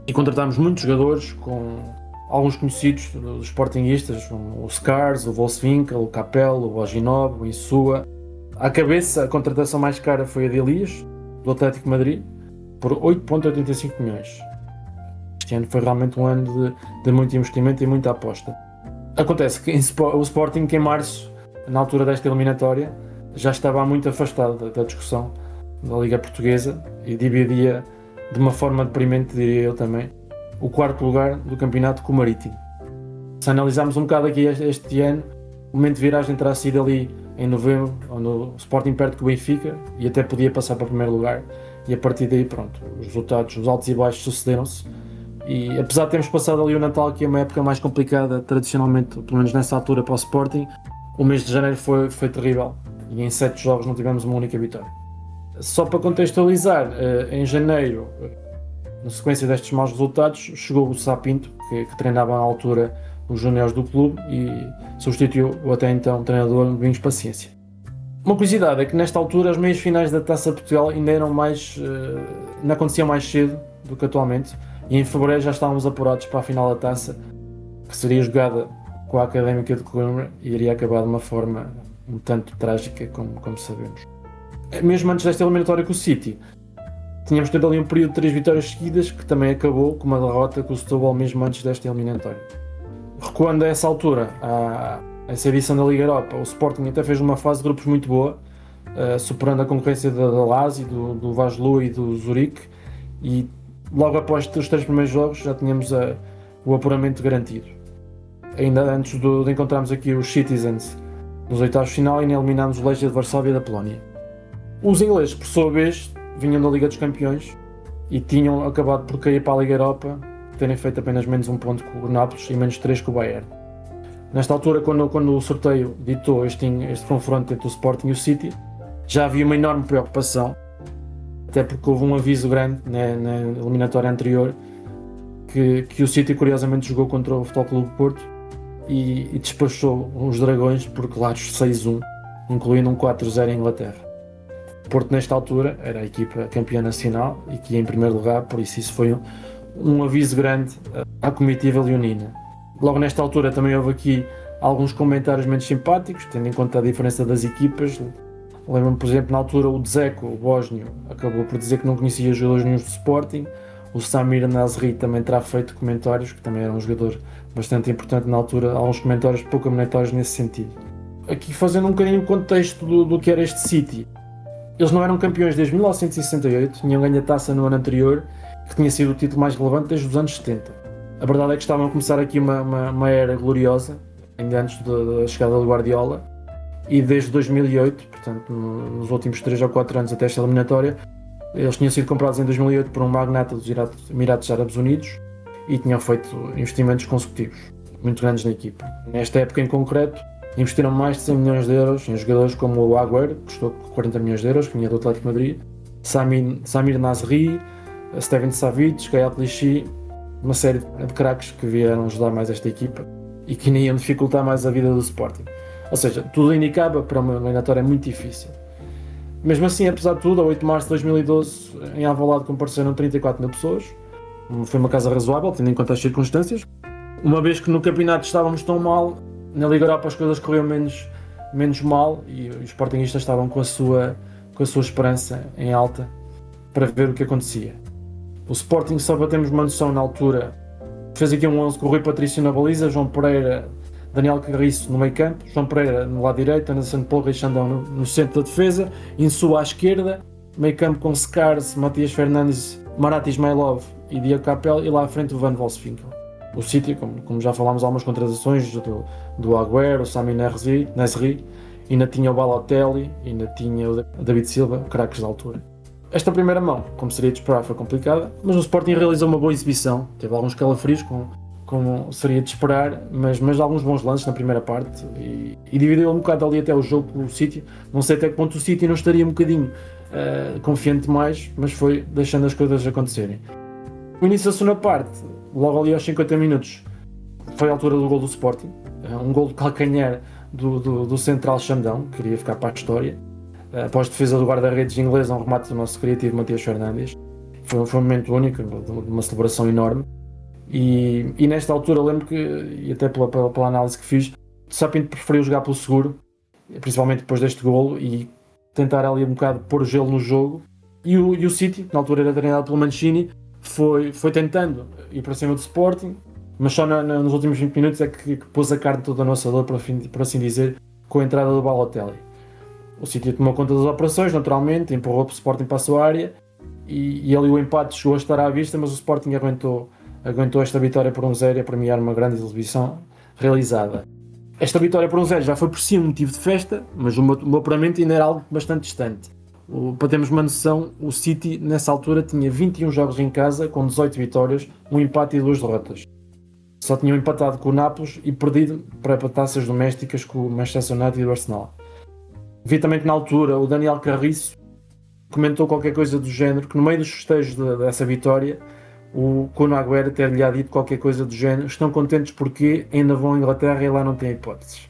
e contratámos muitos jogadores com alguns conhecidos dos sportinguistas, o Scars, o Wolfswinkel, o Capello, o Boginov, o Insua. À cabeça, a contratação mais cara foi a de Elias, do Atlético de Madrid, por 8,85 milhões. Este ano foi realmente um ano de muito investimento e muita aposta. Acontece que o Sporting, que em março, na altura desta eliminatória, já estava muito afastado da discussão da Liga Portuguesa e dividia de uma forma deprimente, diria eu também, o quarto lugar do campeonato com o Marítimo. Se analisarmos um bocado aqui este ano, o momento de viragem terá sido ali em novembro, onde o Sporting perde com o Benfica e até podia passar para o primeiro lugar, e a partir daí, pronto, os resultados, os altos e baixos sucederam-se. E apesar de termos passado ali o Natal, que é uma época mais complicada tradicionalmente, pelo menos nessa altura para o Sporting, o mês de janeiro foi terrível e em 7 jogos não tivemos uma única vitória. Só para contextualizar, em janeiro, na sequência destes maus resultados, chegou o Sapinto, que treinava na altura os júniores do clube e substituiu o até então treinador Domingos Paciência. Uma curiosidade é que nesta altura as meias finais da Taça de Portugal ainda aconteciam mais cedo do que atualmente. E em fevereiro já estávamos apurados para a final da taça, que seria jogada com a Académica de Coimbra e iria acabar de uma forma um tanto trágica, como sabemos. Mesmo antes desta eliminatória com o City, tínhamos tido ali um período de 3 vitórias seguidas, que também acabou com uma derrota com o Setúbal mesmo antes desta eliminatória. Recuando a essa altura, a essa edição da Liga Europa, o Sporting até fez uma fase de grupos muito boa, superando a concorrência da Lazio, do Vaslui e do Zurique, e logo após os 3 primeiros jogos já tínhamos o apuramento garantido. Ainda antes de encontrarmos aqui os Citizens nos oitavos de final e eliminámos o Legia de Varsóvia da Polónia. Os ingleses, por sua vez, vinham da Liga dos Campeões e tinham acabado por cair para a Liga Europa, terem feito apenas menos 1 ponto com o Nápoles e menos 3 com o Bayern. Nesta altura, quando o sorteio ditou este confronto entre o Sporting e o City, já havia uma enorme preocupação, até porque houve um aviso grande na eliminatória anterior que o City curiosamente jogou contra o Futebol Clube do Porto e despachou os Dragões por claros 6-1, incluindo um 4-0 em Inglaterra. O Porto, nesta altura, era a equipa campeã nacional e que ia em primeiro lugar, por isso foi um aviso grande à comitiva leonina. Logo nesta altura também houve aqui alguns comentários menos simpáticos, tendo em conta a diferença das equipas. Lembro-me, por exemplo, na altura o Dzeko, o bósnio, acabou por dizer que não conhecia jogadores nenhum do Sporting. O Samir Nasri também terá feito comentários, que também era um jogador bastante importante na altura, alguns comentários pouco comentários nesse sentido. Aqui fazendo um bocadinho o contexto do que era este City. Eles não eram campeões desde 1968, tinham ganho a taça no ano anterior, que tinha sido o título mais relevante desde os anos 70. A verdade é que estavam a começar aqui uma era gloriosa, ainda antes da chegada do Guardiola, e desde 2008, portanto nos últimos 3 ou 4 anos até esta eliminatória, eles tinham sido comprados em 2008 por um magnata dos Emirados Árabes Unidos e tinham feito investimentos consecutivos, muito grandes na equipa. Nesta época em concreto, investiram mais de 100 milhões de euros em jogadores como o Agüero, que custou 40 milhões de euros, que vinha do Atlético de Madrid, Samir Nasri, Steven Savic, Gael Clichy, uma série de craques que vieram ajudar mais esta equipa e que iam dificultar mais a vida do Sporting. Ou seja, tudo indicava para uma eliminatória muito difícil. Mesmo assim, apesar de tudo, a 8 de março de 2012, em Alvalade compareceram 34 mil pessoas. Foi uma casa razoável, tendo em conta as circunstâncias. Uma vez que no campeonato estávamos tão mal, na Liga Europa as coisas corriam menos mal e os sportinguistas estavam com a sua esperança em alta para ver o que acontecia. O Sporting, só para termos uma noção na altura, fez aqui um 11 com o Rui Patrício na baliza, João Pereira, Daniel Carriço no meio campo, João Pereira no lado direito, Anderson Porra e Xandão no centro da defesa, Insu à esquerda, meio campo com Skars, Matias Fernandes, Marat Ismailov e Diego Capel, e lá à frente o Van Volswinkel. O City, como já falámos, algumas contratações do Agüero, o Sami Nasri, ainda tinha o Balotelli, ainda tinha o David Silva, craques da altura. Esta primeira mão, como seria de esperar, foi complicada, mas o Sporting realizou uma boa exibição, teve alguns calafrios, como seria de esperar, mas alguns bons lances na primeira parte e dividiu um bocado ali até o jogo com o City. Não sei até que ponto o City não estaria um bocadinho confiante mais, mas foi deixando as coisas acontecerem. O início da segunda parte, logo ali aos 50 minutos, foi a altura do gol do Sporting, um gol de calcanhar do central Xandão, que queria ficar para a história, após defesa do guarda-redes inglês, um remate do nosso criativo Matias Fernandes. Foi um momento único, de uma celebração enorme. E nesta altura eu lembro que, e até pela análise que fiz, o Sapinto preferiu jogar pelo seguro, principalmente depois deste golo, e tentar ali um bocado pôr gelo no jogo. E o City, que na altura era treinado pelo Mancini, foi tentando ir para cima do Sporting, mas só nos últimos 20 minutos é que pôs a carne toda no assador, por assim dizer, com a entrada do Balotelli. O City tomou conta das operações, naturalmente, empurrou o Sporting para a sua área, e ali o empate chegou a estar à vista, mas o Sporting aguentou esta vitória por 1-0 a premiar uma grande exibição realizada. Esta vitória por 1-0 já foi por si um motivo de festa, mas o meu apuramento ainda era algo bastante distante. Para termos uma noção, o City nessa altura tinha 21 jogos em casa, com 18 vitórias, um empate e 2 derrotas. Só tinham empatado com o Nápoles e perdido para taças domésticas com o Manchester United e o Arsenal. Vi também que na altura o Daniel Carriço comentou qualquer coisa do género, que no meio dos festejos dessa vitória, o Kun Agüero ter-lhe dito qualquer coisa do género: estão contentes porque ainda vão à Inglaterra e lá não têm hipóteses.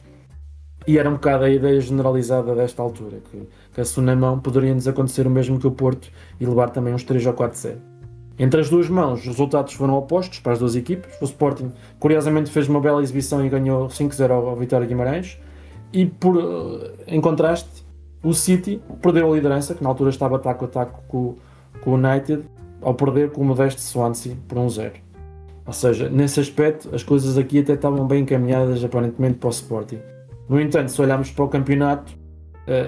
E era um bocado a ideia generalizada desta altura, que a Sunamão poderia-nos acontecer o mesmo que o Porto e levar também uns 3 ou 4-0. Entre as duas mãos, os resultados foram opostos para as duas equipas. O Sporting, curiosamente, fez uma bela exibição e ganhou 5-0 ao Vitória Guimarães. E, em contraste, o City perdeu a liderança, que na altura estava taco a taco com o United, ao perder com o modesto Swansea por 1-0. Ou seja, nesse aspecto, as coisas aqui até estavam bem encaminhadas, aparentemente, para o Sporting. No entanto, se olharmos para o campeonato,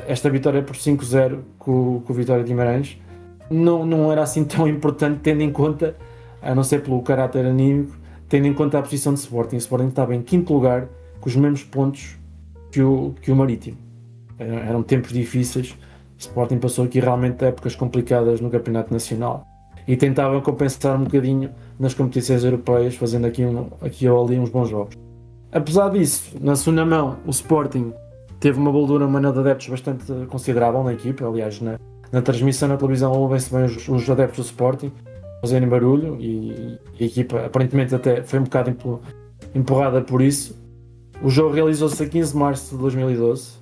esta vitória por 5-0 com o Vitória de Guimarães não era assim tão importante, tendo em conta, a não ser pelo caráter anímico, tendo em conta a posição de Sporting. O Sporting estava em 5º lugar, com os mesmos pontos que o Marítimo. Eram tempos difíceis. O Sporting passou aqui realmente épocas complicadas no campeonato nacional e tentava compensar um bocadinho nas competições europeias, fazendo aqui ou ali uns bons jogos. Apesar disso, na segunda mão, o Sporting teve uma boldura, uma de adeptos bastante considerável na equipa. Aliás, na transmissão na televisão ouvem-se bem os adeptos do Sporting fazerem barulho e a equipa aparentemente até foi um bocado empurrada por isso. O jogo realizou-se a 15 de março de 2012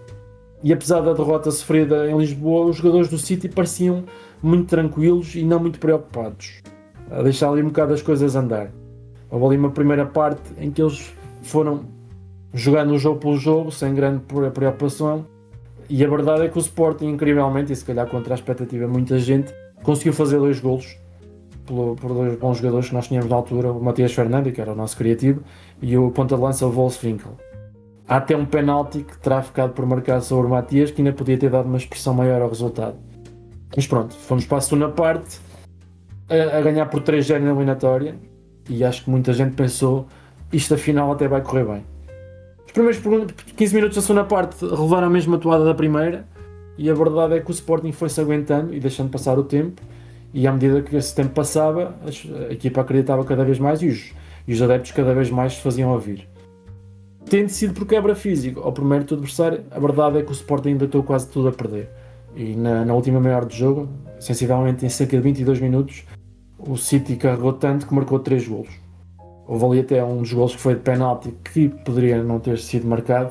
e apesar da derrota sofrida em Lisboa, os jogadores do City pareciam muito tranquilos e não muito preocupados, a deixar ali um bocado as coisas andar. Houve ali uma primeira parte em que eles foram jogando o jogo pelo jogo, sem grande preocupação, e a verdade é que o Sporting, incrivelmente, e se calhar contra a expectativa de muita gente, conseguiu fazer 2 golos por 2 bons jogadores que nós tínhamos na altura, o Matias Fernandes, que era o nosso criativo, e o ponta de lança, o Wolfswinkel. Há até um penalti que terá ficado por marcar sobre o Matias, que ainda podia ter dado uma expressão maior ao resultado. Mas pronto, fomos para a segunda parte, a ganhar por 3-0 na eliminatória, e acho que muita gente pensou, isto afinal até vai correr bem. Os primeiros 15 minutos da segunda parte relevaram a mesma toada da primeira, e a verdade é que o Sporting foi-se aguentando e deixando passar o tempo, e à medida que esse tempo passava, a equipa acreditava cada vez mais e os adeptos cada vez mais se faziam ouvir. Tendo sido por quebra física ao primeiro do adversário, a verdade é que o Sporting ainda estou quase tudo a perder. E na última meia hora do jogo, sensivelmente em cerca de 22 minutos, o City carregou tanto que marcou 3 golos. Houve ali até um dos golos que foi de penalti que poderia não ter sido marcado.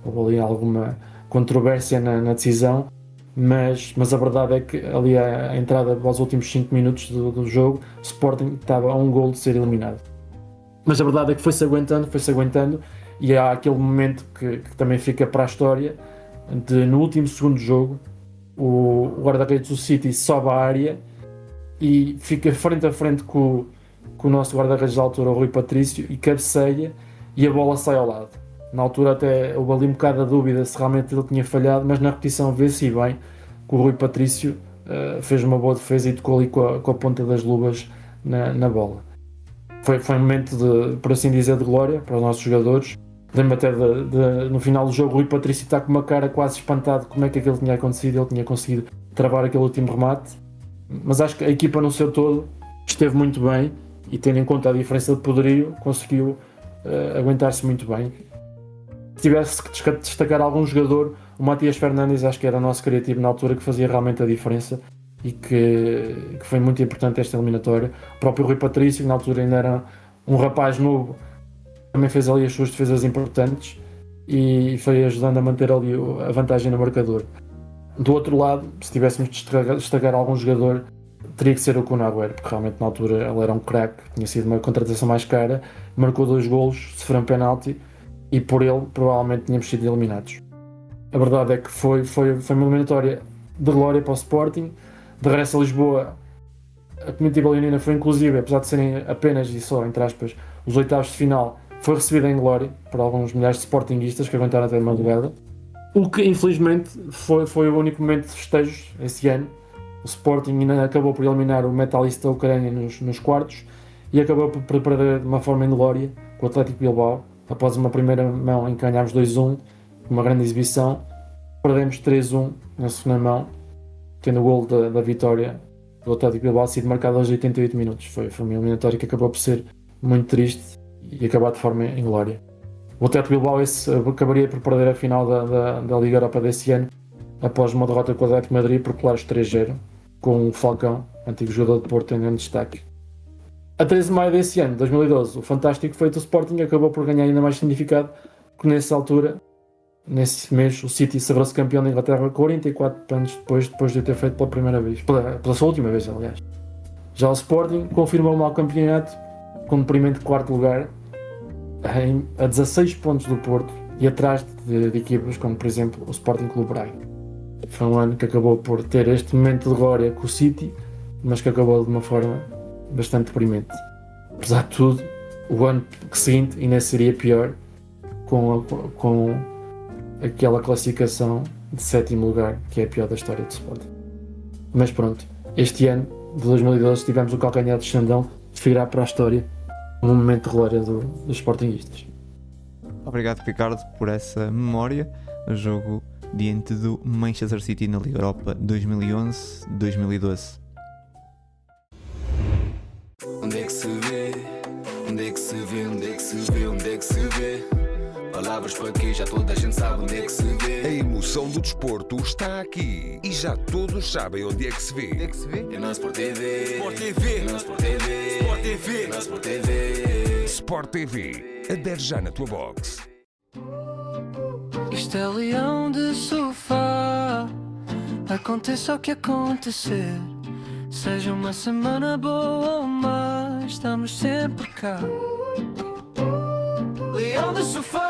Houve ali alguma controvérsia na decisão, mas a verdade é que ali a entrada aos últimos 5 minutos do jogo, o Sporting estava a um golo de ser eliminado. Mas a verdade é que foi-se aguentando, e há aquele momento que também fica para a história, de no último segundo jogo, o guarda-redes do City sobe à área e fica frente a frente com o nosso guarda-redes da altura, o Rui Patrício, e cabeceia e a bola sai ao lado. Na altura até houve ali um bocado a dúvida se realmente ele tinha falhado, mas na repetição vê-se bem que o Rui Patrício fez uma boa defesa e tocou ali com a ponta das luvas na bola. Foi um momento, por assim dizer, de glória para os nossos jogadores. Lembro até no final do jogo o Rui Patrício está com uma cara quase espantado como é que aquilo tinha acontecido. Ele tinha conseguido travar aquele último remate, mas acho que a equipa no seu todo esteve muito bem e, tendo em conta a diferença de poderio, conseguiu aguentar-se muito bem. Se tivesse que destacar algum jogador, o Matias Fernandes acho que era o nosso criativo na altura, que fazia realmente a diferença e que foi muito importante esta eliminatória. O próprio Rui Patrício, que na altura ainda era um rapaz novo, também fez ali as suas defesas importantes e foi ajudando a manter ali a vantagem no marcador. Do outro lado, se tivéssemos de destacar algum jogador, teria que ser o Kun Agüero, porque realmente na altura ele era um craque, tinha sido uma contratação mais cara, marcou 2 golos, sofreu um penalti e por ele provavelmente tínhamos sido eliminados. A verdade é que foi uma eliminatória de glória para o Sporting. De regresso a Lisboa, a comitiva leonina foi inclusive, apesar de serem apenas e só, entre aspas, os oitavos de final, foi recebida em glória por alguns milhares de sportinguistas que aguentaram até uma madrugada. O que infelizmente foi o único momento de festejos esse ano. O Sporting ainda acabou por eliminar o Metalista da Ucrânia nos quartos e acabou por perder de uma forma em glória com o Atlético Bilbao. Após uma primeira mão em que ganhámos 2-1, uma grande exibição, perdemos 3-1 na segunda mão, tendo o golo da vitória do Atlético Bilbao sido marcado aos 88 minutos. Foi uma eliminatória que acabou por ser muito triste e acabar de forma em glória. O Atlético Bilbao acabaria por perder a final da Liga Europa desse ano, após uma derrota com o Atlético Madrid por claros 3-0, com o Falcão, antigo jogador de Porto, em grande destaque. A 13 de maio desse ano, 2012, o fantástico feito do Sporting acabou por ganhar ainda mais significado, porque nessa altura, nesse mês, o City sagrou-se campeão da Inglaterra 44 anos depois de o ter feito pela primeira vez, pela sua última vez, aliás. Já o Sporting confirmou o mau campeonato com um deprimente 4º lugar, a 16 pontos do Porto e atrás de equipas como, por exemplo, o Sporting Clube Braga. Foi um ano que acabou por ter este momento de glória com o City, mas que acabou de uma forma bastante deprimente. Apesar de tudo, o ano seguinte ainda seria pior, com aquela classificação de 7º lugar, que é a pior da história do Sporting. Mas pronto, este ano de 2012 tivemos o calcanhar de Xandão de virar para a história um momento de glória dos sportinguistas. Obrigado, Ricardo, por essa memória. O jogo diante do Manchester City na Liga Europa 2011-2012. Onde é que se vê? Onde é que se vê? Onde é que se vê? Onde é que se vê? Palavras para quê? Já toda a gente sabe onde é que se vê. A emoção do desporto está aqui e já todos sabem onde é que se vê. É na Sport TV. Sport TV. É na Sport TV. Sport TV. É na Sport TV. Sport TV. Adere já na tua box. Isto é leão de sofá. Aconteça o que acontecer, seja uma semana boa ou má, estamos sempre cá. Leão de sofá.